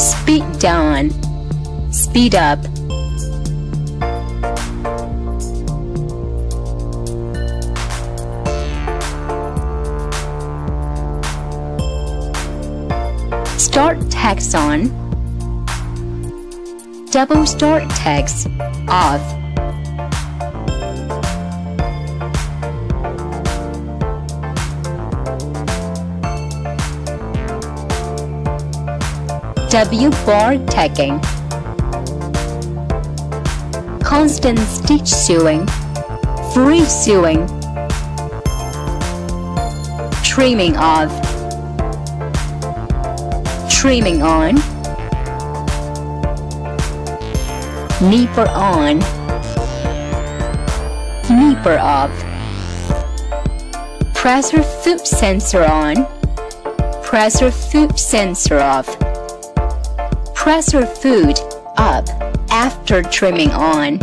Speed down, speed up. Start text on, double start text off. W bar tagging, constant stitch sewing, free sewing, trimming off, trimming on, nipper on, nipper off, presser foot sensor on, presser foot sensor off, presser foot up after trimming on.